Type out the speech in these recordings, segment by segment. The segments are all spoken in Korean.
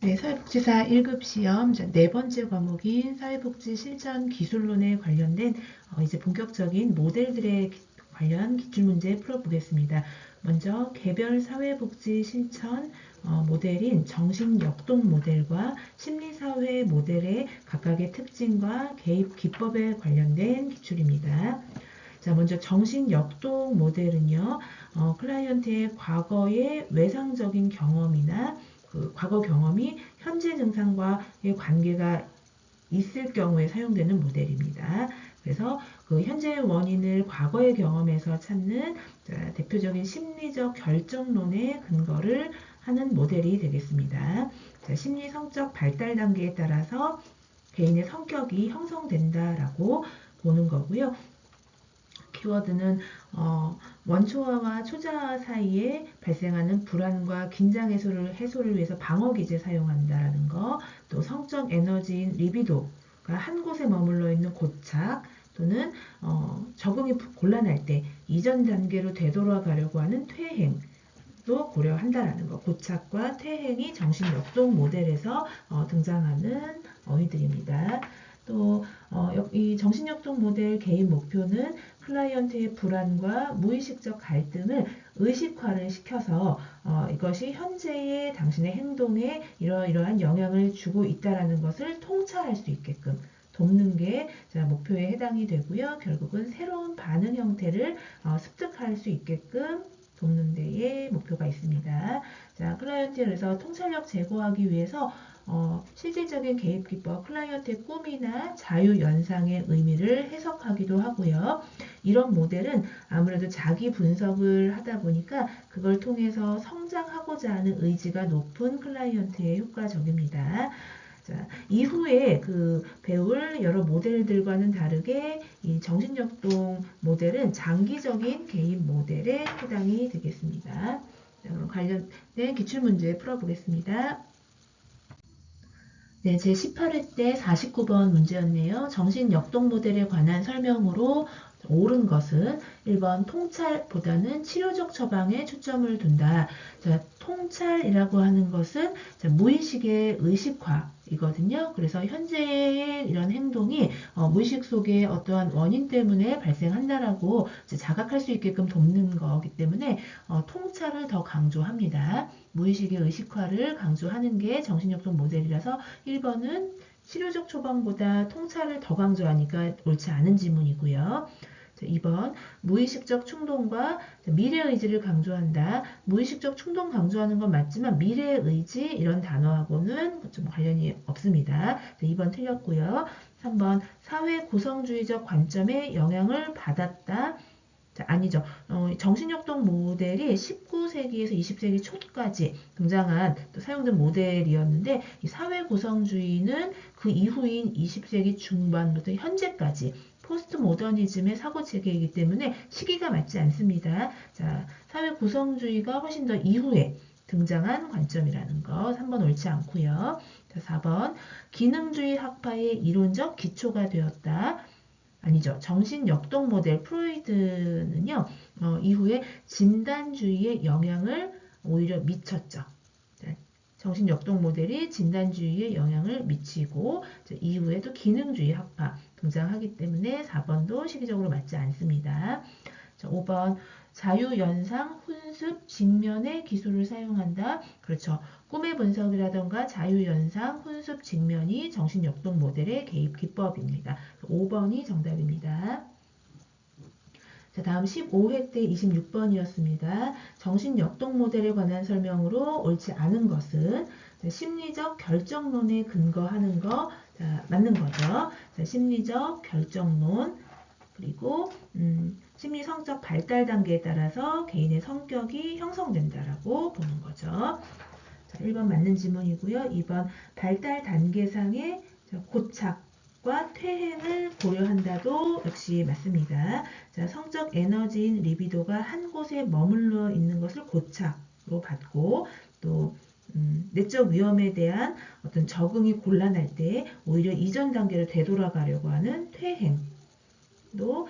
네, 사회복지사 1급 시험 네 번째 과목인 사회복지 실천 기술론에 관련된 이제 본격적인 모델들에 관련 기출문제 풀어보겠습니다. 먼저 개별 사회복지 실천 모델인 정신역동 모델과 심리사회 모델의 각각의 특징과 개입 기법에 관련된 기출입니다. 자, 먼저 정신역동 모델은요, 클라이언트의 과거의 외상적인 경험이나 그 과거 경험이 현재 증상과의 관계가 있을 경우에 사용되는 모델입니다. 그래서 그 현재의 원인을 과거의 경험에서 찾는 대표적인 심리적 결정론의 근거를 하는 모델이 되겠습니다. 자, 심리 성적 발달 단계에 따라서 개인의 성격이 형성된다라고 보는 거고요. 키워드는 원초화와 초자화 사이에 발생하는 불안과 긴장 해소를 위해서 방어 기제 사용한다라는 거, 또 성적 에너지인 리비도가 한 곳에 머물러 있는 고착, 또는 적응이 곤란할 때 이전 단계로 되돌아가려고 하는 퇴행도 고려한다라는 거. 고착과 퇴행이 정신역동 모델에서 등장하는 어휘들입니다. 또 이 정신역동 모델 개인 목표는 클라이언트의 불안과 무의식적 갈등을 의식화를 시켜서 이것이 현재의 당신의 행동에 이러이러한 영향을 주고 있다는 것을 통찰할 수 있게끔 돕는 게 목표에 해당이 되고요. 결국은 새로운 반응 형태를 습득할 수 있게끔 돕는 데에 목표가 있습니다. 자, 클라이언트에 그래서 통찰력 제고하기 위해서 실질적인 개입 기법, 클라이언트의 꿈이나 자유 연상의 의미를 해석하기도 하고요. 이런 모델은 아무래도 자기 분석을 하다 보니까 그걸 통해서 성장하고자 하는 의지가 높은 클라이언트에 효과적입니다. 자, 이후에 배울 여러 모델들과는 다르게 이 정신역동 모델은 장기적인 개입 모델에 해당이 되겠습니다. 자, 그럼 관련된 기출문제 풀어보겠습니다. 네, 제 18회 때 49번 문제였네요. 정신역동 모델에 관한 설명으로 옳은 것은 1번 통찰보다는 치료적 처방에 초점을 둔다. 자, 통찰이라고 하는 것은 무의식의 의식화이거든요. 그래서 현재의 이런 행동이 무의식 속에 어떠한 원인 때문에 발생한다라고 자각할 수 있게끔 돕는 거기 때문에 통찰을 더 강조합니다. 무의식의 의식화를 강조하는 게 정신역동 모델이라서 1번은 치료적 처방보다 통찰을 더 강조하니까 옳지 않은 지문이고요. 2번 무의식적 충동과 미래의지를 강조한다. 무의식적 충동 강조하는 건 맞지만 미래의지 이런 단어하고는 좀 관련이 없습니다. 2번 틀렸고요. 3번 사회 구성주의적 관점에 영향을 받았다. 자, 아니죠. 정신역동 모델이 19세기에서 20세기 초까지 등장한 또 사용된 모델이었는데 이 사회 구성주의는 그 이후인 20세기 중반부터 현재까지 포스트 모더니즘의 사고 체계이기 때문에 시기가 맞지 않습니다. 자, 사회 구성주의가 훨씬 더 이후에 등장한 관점이라는 거 3번 옳지 않고요. 자, 4번 기능주의 학파의 이론적 기초가 되었다. 아니죠. 정신역동 모델 프로이드는요. 이후에 진단주의에 영향을 오히려 미쳤죠. 정신역동 모델이 진단주의에 영향을 미치고 이후에도 기능주의 학파 등장하기 때문에 4번도 시기적으로 맞지 않습니다. 5번 자유연상, 훈습, 직면의 기술을 사용한다. 그렇죠. 꿈의 분석이라던가 자유연상, 훈습, 직면이 정신역동 모델의 개입 기법입니다. 5번이 정답입니다. 자, 다음 15회 때 26번이었습니다. 정신역동 모델에 관한 설명으로 옳지 않은 것은 심리적 결정론에 근거하는 거 맞는 거죠. 자, 심리적 결정론 그리고 심리 성적 발달 단계에 따라서 개인의 성격이 형성된다라고 보는 거죠. 자, 1번 맞는 지문이고요. 2번 발달 단계상의 고착과 퇴행을 고려한다도 역시 맞습니다. 자, 성적 에너지인 리비도가 한 곳에 머물러 있는 것을 고착으로 받고 또 내적 위험에 대한 어떤 적응이 곤란할 때 오히려 이전 단계를 되돌아가려고 하는 퇴행도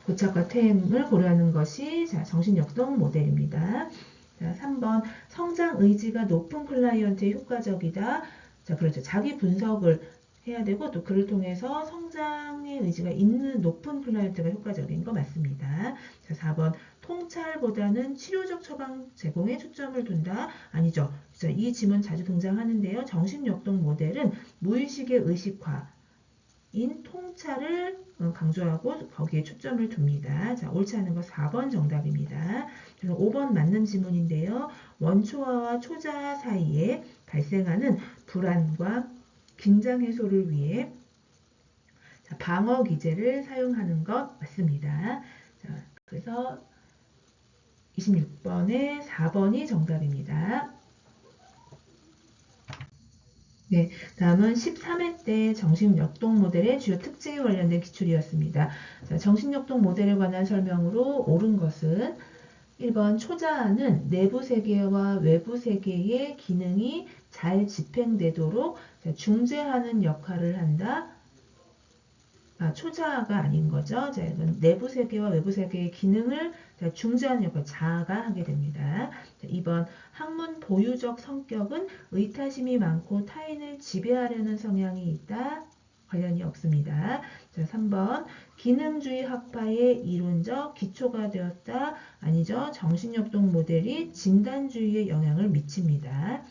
고착과 퇴행을 고려하는 것이 정신역동 모델입니다. 자, 3번 성장 의지가 높은 클라이언트에 효과적이다. 자, 그렇죠. 자기 분석을 해야 되고 또 그를 통해서 성장의 의지가 있는 높은 클라이언트가 효과적인 거 맞습니다. 자, 4번 통찰보다는 치료적 처방 제공에 초점을 둔다. 아니죠. 자, 이 지문 자주 등장하는데요. 정신역동 모델은 무의식의 의식화인 통찰을 강조하고 거기에 초점을 둡니다. 자, 옳지 않은 거 4번 정답입니다. 5번 맞는 지문인데요. 원초아와 초자아 사이에 발생하는 불안과 긴장 해소를 위해 방어 기제를 사용하는 것 맞습니다. 자, 그래서 26번에 4번이 정답입니다. 네, 다음은 13회 때 정신역동 모델의 주요 특징에 관련된 기출이었습니다. 자, 정신역동 모델에 관한 설명으로 옳은 것은 1번 초자아는 내부 세계와 외부 세계의 기능이 잘 집행되도록 중재하는 역할을 한다. 초자아가 아닌 거죠. 자, 이건 내부 세계와 외부 세계의 기능을 중재하는 역할, 자아가 하게 됩니다. 자, 2번 학문 보유적 성격은 의타심이 많고 타인을 지배하려는 성향이 있다. 관련이 없습니다. 자, 3번 기능주의 학파의 이론적 기초가 되었다. 아니죠. 정신역동 모델이 진단주의에 영향을 미칩니다.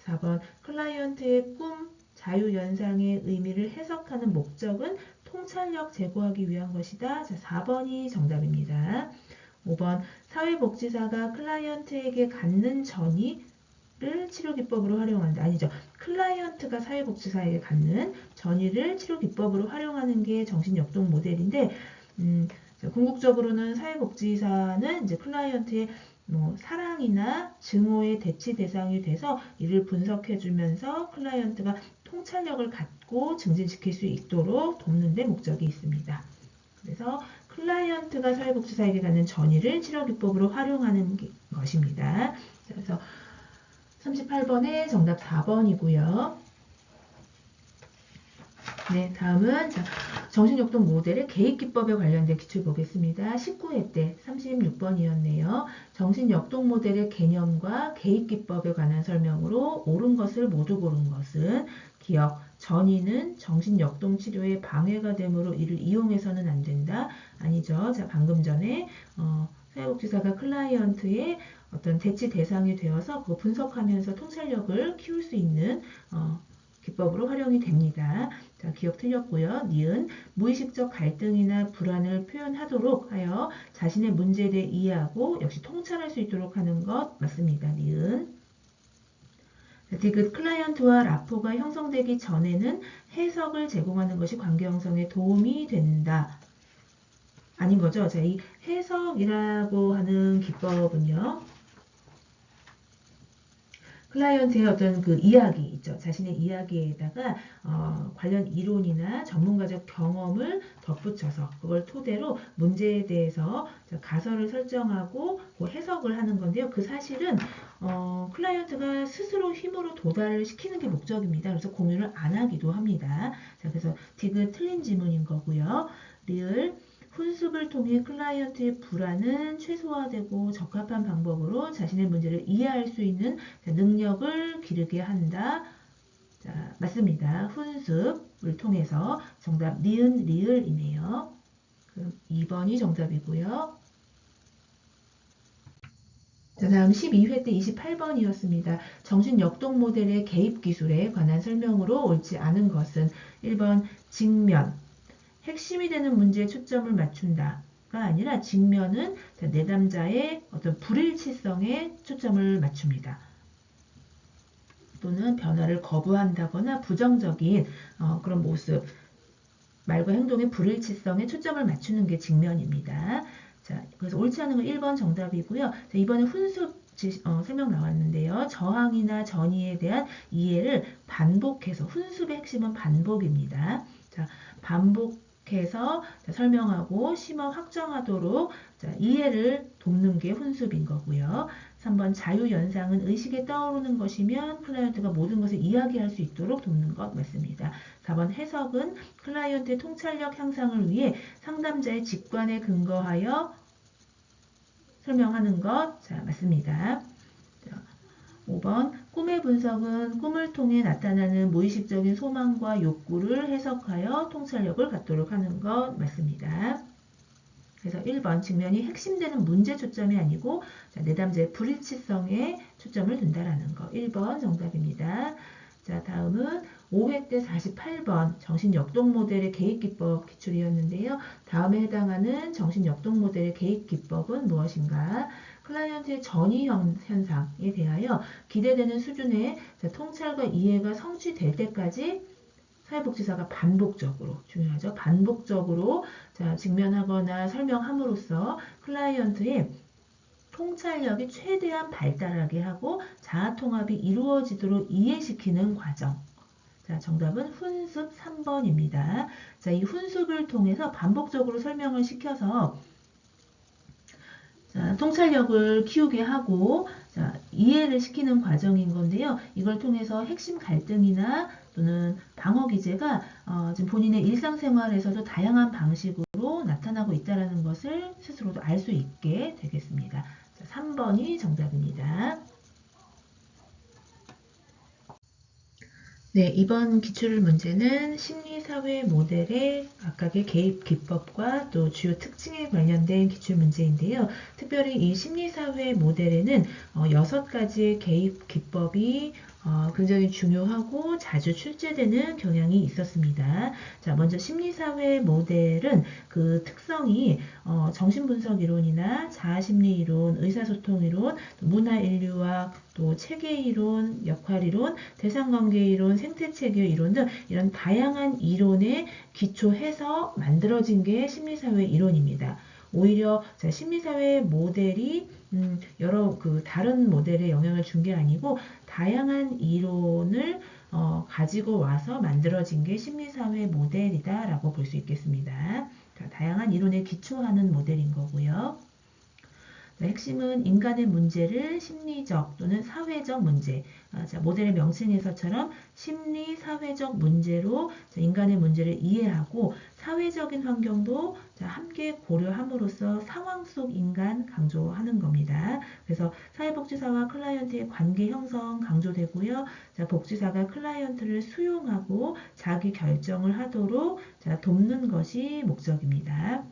4번 클라이언트의 꿈, 자유연상의 의미를 해석하는 목적은 통찰력 제고하기 위한 것이다. 자, 4번이 정답입니다. 5번 사회복지사가 클라이언트에게 갖는 전의를 치료기법으로 활용한다. 아니죠. 클라이언트가 사회복지사에게 갖는 전의를 치료기법으로 활용하는 게 정신역동 모델인데 궁극적으로는 사회복지사는 이제 클라이언트의 사랑이나 증오의 대치 대상이 돼서 이를 분석해주면서 클라이언트가 통찰력을 갖고 증진시킬 수 있도록 돕는 데 목적이 있습니다. 그래서 클라이언트가 사회복지사에게 갖는 전의를 치료기법으로 활용하는 것입니다. 그래서 38번의 정답 4번이고요. 네, 다음은 정신역동 모델의 개입기법에 관련된 기출 보겠습니다. 19회 때 36번이었네요. 정신역동 모델의 개념과 개입기법에 관한 설명으로 옳은 것을 모두 고른 것은 기억, 전이는 정신역동 치료에 방해가 되므로 이를 이용해서는 안 된다. 아니죠. 자, 방금 전에 사회복지사가 클라이언트의 어떤 대치 대상이 되어서 그거 분석하면서 통찰력을 키울 수 있는 기법으로 활용이 됩니다. 자, 기억 틀렸고요. 니은 무의식적 갈등이나 불안을 표현하도록 하여 자신의 문제에 대해 이해하고 역시 통찰할 수 있도록 하는 것 맞습니다. 니은. 디귿 클라이언트와 라포가 형성되기 전에는 해석을 제공하는 것이 관계 형성에 도움이 된다. 아닌 거죠. 자, 이 해석이라고 하는 기법은요. 클라이언트의 어떤 그 이야기 있죠. 자신의 이야기에다가 관련 이론이나 전문가적 경험을 덧붙여서 그걸 토대로 문제에 대해서 가설을 설정하고 그 해석을 하는 건데요. 그 사실은 클라이언트가 스스로 힘으로 도달을 시키는 게 목적입니다. 그래서 공유를 안 하기도 합니다. 자, 그래서 디귿 틀린 지문인 거고요. 리을 훈습을 통해 클라이언트의 불안은 최소화되고 적합한 방법으로 자신의 문제를 이해할 수 있는 능력을 기르게 한다. 자, 맞습니다. 훈습을 통해서 정답 니은 리을이네요. 그럼 2번이 정답이고요. 자, 다음 12회 때 28번이었습니다. 정신역동 모델의 개입 기술에 관한 설명으로 옳지 않은 것은 1번 직면, 핵심이 되는 문제에 초점을 맞춘다가 아니라 직면은 내담자의 어떤 불일치성에 초점을 맞춥니다. 또는 변화를 거부한다거나 부정적인 그런 모습, 말과 행동의 불일치성에 초점을 맞추는 게 직면입니다. 자, 그래서 옳지 않은 건 1번 정답이고요. 자, 이번에 훈수 설명 나왔는데요. 저항이나 전의에 대한 이해를 반복해서 훈습의 핵심은 반복입니다. 자, 반복해서 설명하고 심화 확정하도록 이해를 돕는 게 훈습인 거고요. 3번 자유연상은 의식에 떠오르는 것이면 클라이언트가 모든 것을 이야기할 수 있도록 돕는 것 맞습니다. 4번 해석은 클라이언트의 통찰력 향상을 위해 상담자의 직관에 근거하여 설명하는 것. 자, 맞습니다. 자, 5번 꿈의 분석은 꿈을 통해 나타나는 무의식적인 소망과 욕구를 해석하여 통찰력을 갖도록 하는 것. 맞습니다. 그래서 1번 측면이 핵심되는 문제 초점이 아니고 자, 내담자의 불일치성에 초점을 둔다라는 거. 1번 정답입니다. 자, 다음은 5회 때 48번 정신역동 모델의 개입기법 기출이었는데요. 다음에 해당하는 정신역동 모델의 개입기법은 무엇인가? 클라이언트의 전이 현상에 대하여 기대되는 수준의 통찰과 이해가 성취될 때까지 사회복지사가 반복적으로, 중요하죠. 반복적으로 직면하거나 설명함으로써 클라이언트의 통찰력이 최대한 발달하게 하고 자아통합이 이루어지도록 이해시키는 과정. 자, 정답은 훈습 3번입니다. 자, 이 훈습을 통해서 반복적으로 설명을 시켜서 자, 통찰력을 키우게 하고 자, 이해를 시키는 과정인 건데요. 이걸 통해서 핵심 갈등이나 또는 방어 기제가 지금 본인의 일상생활에서도 다양한 방식으로 나타나고 있다는 것을 스스로도 알 수 있게 되겠습니다. 자, 3번이 정답입니다. 네, 이번 기출 문제는 심리사회 모델의 각각의 개입 기법과 또 주요 특징에 관련된 기출 문제인데요. 특별히 이 심리사회 모델에는 6가지의 개입 기법이 굉장히 중요하고 자주 출제되는 경향이 있었습니다. 자, 먼저 심리사회 모델은 그 특성이 정신분석 이론이나 자아심리 이론, 의사소통 이론, 문화인류학, 또 체계이론, 역할이론, 대상관계이론, 생태체계 이론 등 이런 다양한 이론에 기초해서 만들어진 게 심리사회 이론입니다. 오히려 심리사회 모델이 여러 다른 모델에 영향을 준 게 아니고 다양한 이론을 가지고 와서 만들어진 게 심리사회 모델이다라고 볼 수 있겠습니다. 다양한 이론에 기초하는 모델인 거고요. 핵심은 인간의 문제를 심리적 또는 사회적 문제, 모델의 명칭에서처럼 심리, 사회적 문제로 인간의 문제를 이해하고 사회적인 환경도 함께 고려함으로써 상황 속 인간 강조하는 겁니다. 그래서 사회복지사와 클라이언트의 관계 형성 강조되고요. 복지사가 클라이언트를 수용하고 자기 결정을 하도록 돕는 것이 목적입니다.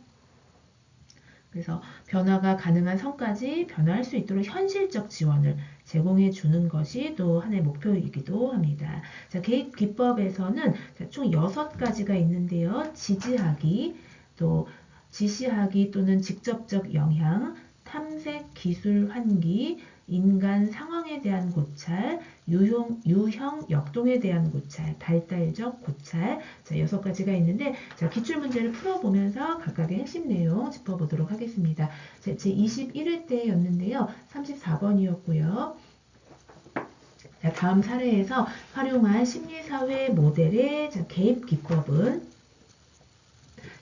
그래서 변화가 가능한 선까지 변화할 수 있도록 현실적 지원을 제공해 주는 것이 또 하나의 목표이기도 합니다. 자, 개입 기법에서는 총 6가지가 있는데요. 지지하기, 또 지시하기 또는 직접적 영향, 탐색, 기술, 환기, 인간 상황에 대한 고찰, 유형 역동에 대한 고찰, 발달적 고찰, 자, 6가지가 있는데 자, 기출문제를 풀어보면서 각각의 핵심 내용 짚어보도록 하겠습니다. 제 21회 때였는데요. 34번이었고요. 자, 다음 사례에서 활용한 심리사회 모델의 개입 기법은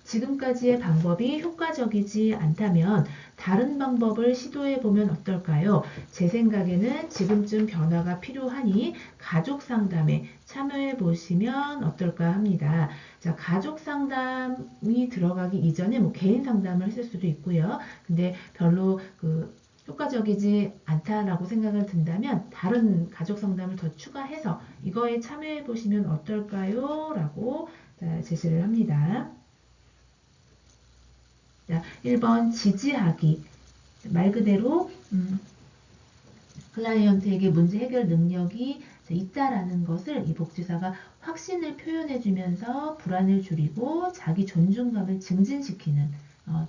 지금까지의 방법이 효과적이지 않다면 다른 방법을 시도해 보면 어떨까요? 제 생각에는 지금쯤 변화가 필요하니 가족 상담에 참여해 보시면 어떨까 합니다. 자, 가족 상담이 들어가기 이전에 개인 상담을 했을 수도 있고요. 근데 별로 효과적이지 않다라고 생각을 든다면 다른 가족 상담을 더 추가해서 이거에 참여해 보시면 어떨까요? 라고 제시를 합니다. 자, 1번 지지하기. 말 그대로 클라이언트에게 문제 해결 능력이 있다라는 것을 이 복지사가 확신을 표현해 주면서 불안을 줄이고 자기 존중감을 증진시키는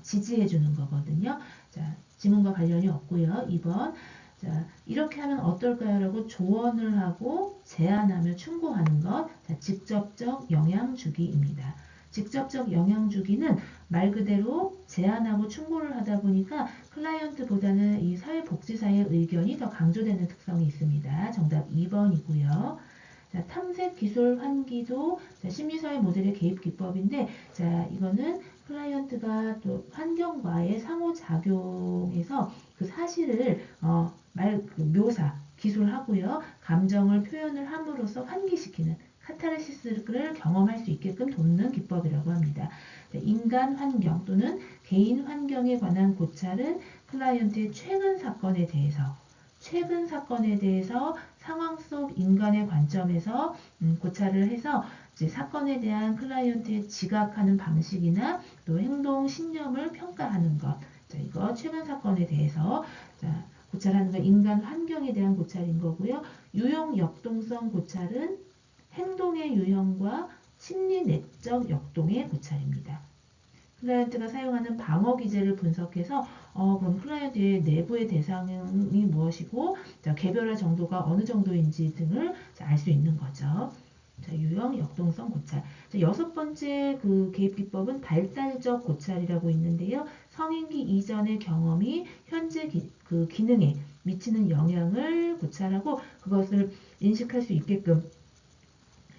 지지해 주는 거거든요. 자, 지문과 관련이 없고요. 2번 자, 이렇게 하면 어떨까요? 라고 조언을 하고 제안하며 충고하는 것. 자, 직접적 영향 주기입니다. 직접적 영향 주기는 말 그대로 제안하고 충고를 하다 보니까 클라이언트보다는 이 사회복지사의 의견이 더 강조되는 특성이 있습니다. 정답 2번이고요. 자, 탐색 기술 환기도 심리사회 모델의 개입 기법인데 자, 이거는 클라이언트가 또 환경과의 상호작용에서 그 사실을 묘사, 기술하고요. 감정을 표현을 함으로써 환기시키는 카타르시스를 경험할 수 있게끔 돕는 기법이라고 합니다. 인간 환경 또는 개인 환경에 관한 고찰은 클라이언트의 최근 사건에 대해서 상황 속 인간의 관점에서 고찰을 해서 이제 사건에 대한 클라이언트의 지각하는 방식이나 또 행동, 신념을 평가하는 것. 자, 이거 최근 사건에 대해서 자, 고찰하는 건 인간 환경에 대한 고찰인 거고요. 유형 역동성 고찰은 행동의 유형과 심리 내적 역동의 고찰입니다. 클라이언트가 사용하는 방어 기제를 분석해서 그럼 클라이언트의 내부의 대상이 무엇이고 개별화 정도가 어느 정도인지 등을 알 수 있는 거죠. 자, 유형 역동성 고찰. 자, 여섯 번째 그 개입 기법은 발달적 고찰이라고 있는데요. 성인기 이전의 경험이 현재 그 기능에 미치는 영향을 고찰하고 그것을 인식할 수 있게끔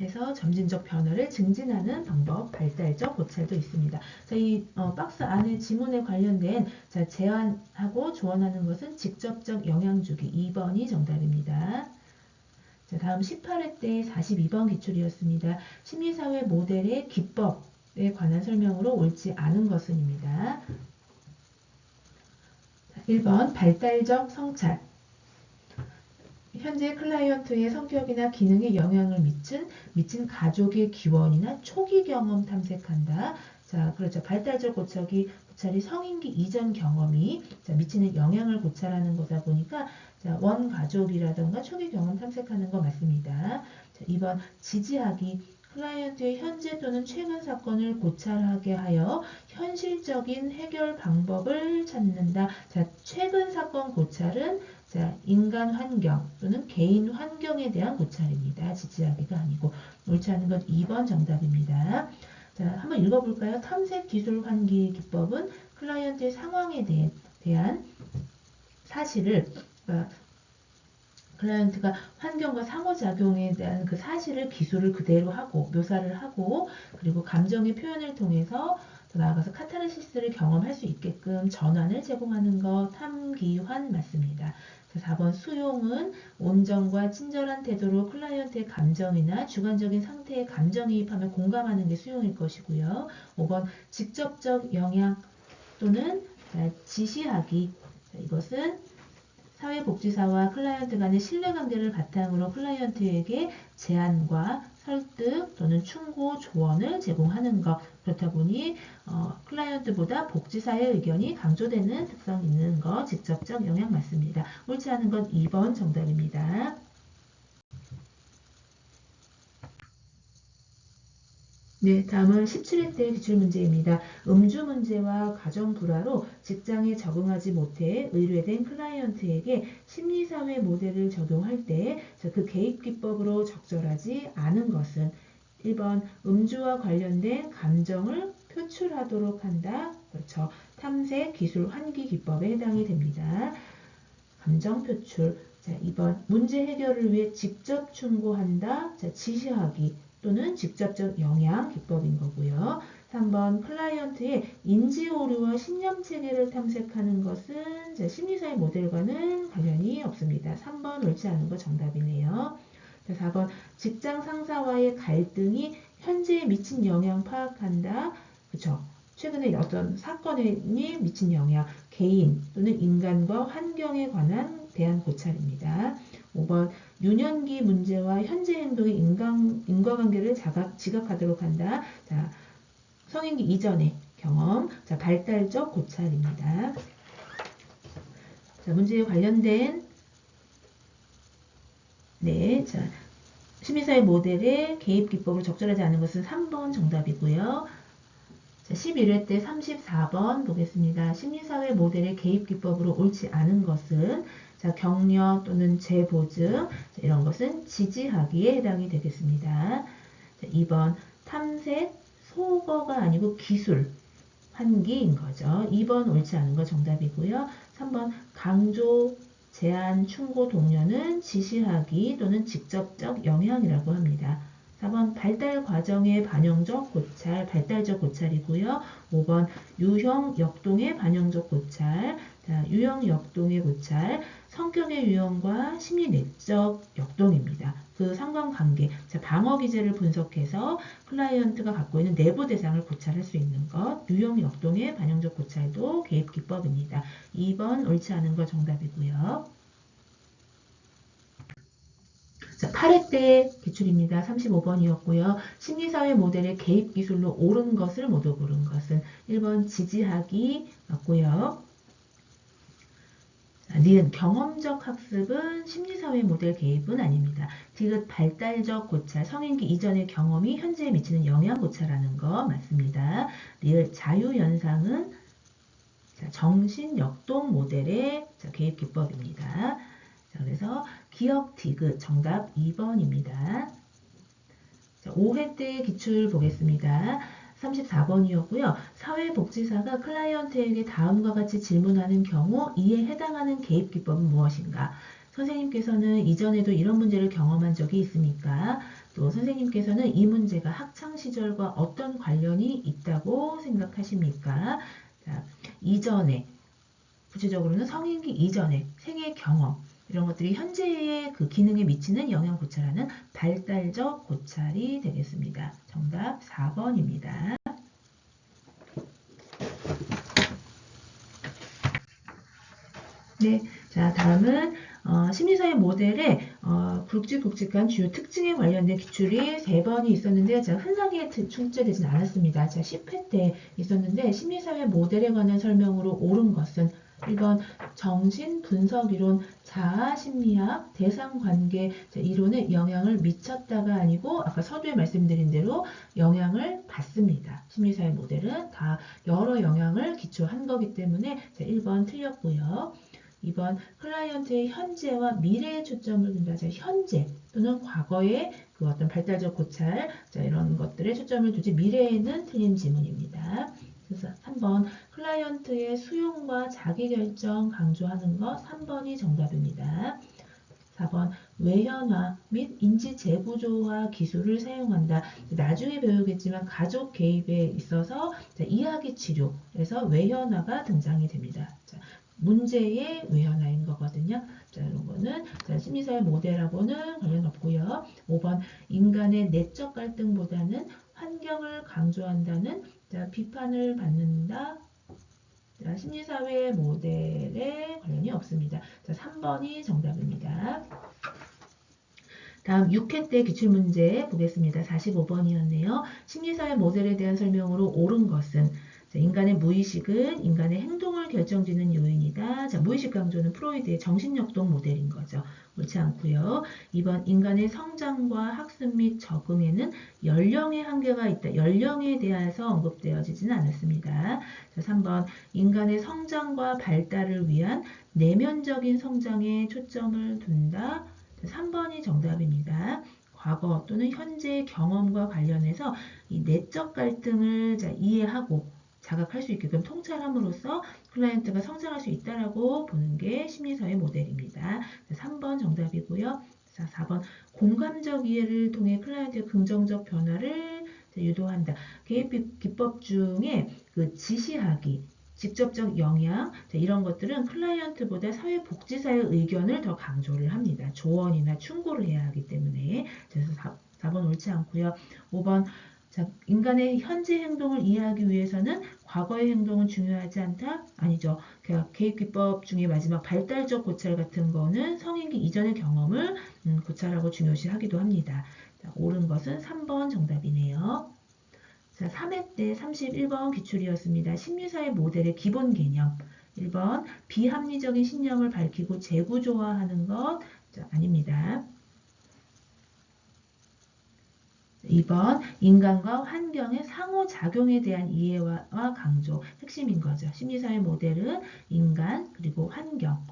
해서 점진적 변화를 증진하는 방법, 발달적 고찰도 있습니다. 자, 이 박스 안에 지문에 관련된 자, 제안하고 조언하는 것은 직접적 영향 주기 2번이 정답입니다. 자, 다음 18회 때 42번 기출이었습니다. 심리사회 모델의 기법에 관한 설명으로 옳지 않은 것은입니다. 1번 발달적 성찰. 현재 클라이언트의 성격이나 기능에 영향을 미친 가족의 기원이나 초기 경험 탐색한다. 자, 그렇죠. 발달적 고찰이 성인기 이전 경험이 미치는 영향을 고찰하는 거다 보니까 자, 원 가족이라던가 초기 경험 탐색하는 거 맞습니다. 자, 2번 지지하기. 클라이언트의 현재 또는 최근 사건을 고찰하게 하여 현실적인 해결 방법을 찾는다. 자, 최근 사건 고찰은 자, 인간 환경 또는 개인 환경에 대한 고찰입니다. 지지하기가 아니고 옳지 않은 건 2번 정답입니다. 자, 한번 읽어볼까요? 탐색 기술 환기 기법은 클라이언트의 상황에 대한 사실을 클라이언트가 환경과 상호작용에 대한 그 사실을 기술을 그대로 하고 묘사를 하고 그리고 감정의 표현을 통해서 더 나아가서 카타르시스를 경험할 수 있게끔 전환을 제공하는 것 탐기환 맞습니다. 4번 수용은 온정과 친절한 태도로 클라이언트의 감정이나 주관적인 상태에 감정이입하며 공감하는 게 수용일 것이고요. 5번 직접적 영향 또는 지시하기. 이것은 사회복지사와 클라이언트 간의 신뢰관계를 바탕으로 클라이언트에게 제안과 설득 또는 충고, 조언을 제공하는 것. 그렇다 보니 클라이언트보다 복지사의 의견이 강조되는 특성이 있는 것, 직접적 영향 맞습니다. 옳지 않은 건 2번 정답입니다. 네, 다음은 17회 때 기출문제입니다. 음주 문제와 가정 불화로 직장에 적응하지 못해 의뢰된 클라이언트에게 심리사회 모델을 적용할 때 그 개입 기법으로 적절하지 않은 것은 1번 음주와 관련된 감정을 표출하도록 한다. 그렇죠. 탐색 기술 환기 기법에 해당이 됩니다. 감정 표출. 자, 2번 문제 해결을 위해 직접 충고한다. 자, 지시하기. 또는 직접적 영향 기법인 거고요. 3번 클라이언트의 인지 오류와 신념 체계를 탐색하는 것은 심리사회 모델과는 관련이 없습니다. 3번 옳지 않은 거 정답이네요. 4번 직장 상사와의 갈등이 현재에 미친 영향 파악한다. 그렇죠. 최근에 어떤 사건에 미친 영향, 개인 또는 인간과 환경에 대한 고찰입니다. 5번 유년기 문제와 현재 행동의 인과관계를 지각하도록 한다. 자, 성인기 이전의 경험, 자, 발달적 고찰입니다. 자, 문제에 관련된 네, 자, 심리사회 모델의 개입 기법을 적절하지 않은 것은 3번 정답이고요. 자, 11회 때 34번 보겠습니다. 심리사회 모델의 개입 기법으로 옳지 않은 것은 자, 격려 또는 재보증 이런 것은 지지하기에 해당이 되겠습니다. 자, 2번 탐색, 소거가 아니고 기술, 환기인 거죠. 2번 옳지 않은 거 정답이고요. 3번 강조, 제안, 충고, 독려는 지시하기 또는 직접적 영향이라고 합니다. 4번 발달 과정의 반영적 고찰, 발달적 고찰이고요. 5번 유형 역동의 반영적 고찰, 자, 유형 역동의 고찰, 성격의 유형과 심리 내적 역동입니다. 그 그 상관관계, 방어 기제를 분석해서 클라이언트가 갖고 있는 내부 대상을 고찰할 수 있는 것, 유형 역동의 반영적 고찰도 개입 기법입니다. 2번 옳지 않은 거 정답이고요. 자, 8회 때 기출입니다. 35번이었고요. 심리사회 모델의 개입 기술로 옳은 것을 모두 고른 것은 1번 지지하기 맞고요. 니은 경험적 학습은 심리사회 모델 개입은 아닙니다. 디귿 발달적 고찰, 성인기 이전의 경험이 현재에 미치는 영향 고찰하는 거 맞습니다. 리을 자유연상은 정신역동 모델의 개입 기법입니다. 자, 그래서 기억 디귿 정답 2번입니다. 자, 5회 때 기출 보겠습니다. 34번이었고요. 사회복지사가 클라이언트에게 다음과 같이 질문하는 경우 이에 해당하는 개입 기법은 무엇인가? 선생님께서는 이전에도 이런 문제를 경험한 적이 있습니까? 또 선생님께서는 이 문제가 학창시절과 어떤 관련이 있다고 생각하십니까? 자, 이전에, 구체적으로는 성인기 이전에 생애 경험, 이런 것들이 현재의 그 기능에 미치는 영향 고찰하는 발달적 고찰이 되겠습니다. 정답 4번입니다. 네, 자 다음은 심리사회 모델의 굵직굵직한 주요 특징에 관련된 기출이 3번이 있었는데 자, 흔하게 출제되진 않았습니다. 자, 10회 때 있었는데 심리사회 모델에 관한 설명으로 옳은 것은 1번 정신분석이론, 자아심리학, 대상관계 이론에 영향을 미쳤다가 아니고 아까 서두에 말씀드린 대로 영향을 받습니다. 심리사회 모델은 다 여러 영향을 기초한 거기 때문에 1번 틀렸고요. 2번 클라이언트의 현재와 미래에 초점을 둔다. 현재 또는 과거의 그 어떤 발달적 고찰 이런 것들에 초점을 두지 미래에는 틀린 지문입니다. 그래서 3번 클라이언트의 수용과 자기결정 강조하는 것 3번이 정답입니다. 4번 외현화 및 인지 재구조화 기술을 사용한다. 나중에 배우겠지만 가족 개입에 있어서 이야기 치료에서 외현화가 등장이 됩니다. 문제의 외현화인 거거든요. 자, 이런 거는 심리사회 모델하고는 관련 없고요. 5번 인간의 내적 갈등보다는 환경을 강조한다는 비판을 받는다. 자, 심리사회 모델에 관련이 없습니다. 자, 3번이 정답입니다. 다음 6회 때 기출문제 보겠습니다. 45번이었네요. 심리사회 모델에 대한 설명으로 옳은 것은 자, 인간의 무의식은 인간의 행동을 결정짓는 요인이다. 자, 무의식 강조는 프로이드의 정신역동 모델인 거죠. 옳지 않고요. 2번 인간의 성장과 학습 및 적응에는 연령의 한계가 있다. 연령에 대해서 언급되어지지는 않았습니다. 자, 3번 인간의 성장과 발달을 위한 내면적인 성장에 초점을 둔다. 3번이 정답입니다. 과거 또는 현재의 경험과 관련해서 이 내적 갈등을 이해하고 자각할 수 있게끔 통찰함으로써 클라이언트가 성장할 수 있다라고 보는 게 심리사회 모델입니다. 3번 정답이고요. 자, 4번 공감적 이해를 통해 클라이언트의 긍정적 변화를 유도한다. 개입 기법 중에 그 지시하기, 직접적 영향 이런 것들은 클라이언트보다 사회복지사의 의견을 더 강조를 합니다. 조언이나 충고를 해야 하기 때문에 그래서 4번 옳지 않고요. 5번 자, 인간의 현재 행동을 이해하기 위해서는 과거의 행동은 중요하지 않다? 아니죠. 개입기법 중에 마지막 발달적 고찰 같은 거는 성인기 이전의 경험을 고찰하고 중요시하기도 합니다. 자, 옳은 것은 3번 정답이네요. 자, 3회 때 31번 기출이었습니다. 심리사회 모델의 기본 개념. 1번 비합리적인 신념을 밝히고 재구조화하는 것 아닙니다. 2번 인간과 환경의 상호작용에 대한 이해와 강조 핵심인 거죠. 심리사회 모델은 인간 그리고 환경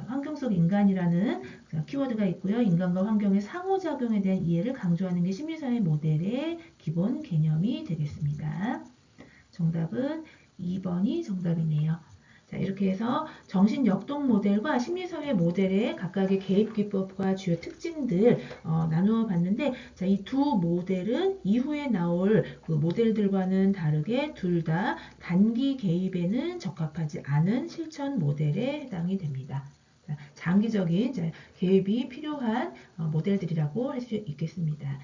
환경 속 인간이라는 키워드가 있고요. 인간과 환경의 상호작용에 대한 이해를 강조하는 게 심리사회 모델의 기본 개념이 되겠습니다. 정답은 2번이 정답이네요. 자, 이렇게 해서 정신역동 모델과 심리사회 모델의 각각의 개입기법과 주요 특징들 나누어 봤는데 이 두 모델은 이후에 나올 그 모델들과는 다르게 둘 다 단기 개입에는 적합하지 않은 실천 모델에 해당이 됩니다. 장기적인 계획이 필요한 모델들이라고 할 수 있겠습니다.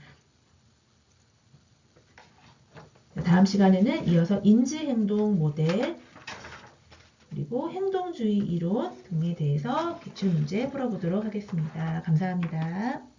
다음 시간에는 이어서 인지행동 모델 그리고 행동주의 이론 등에 대해서 기출문제 풀어보도록 하겠습니다. 감사합니다.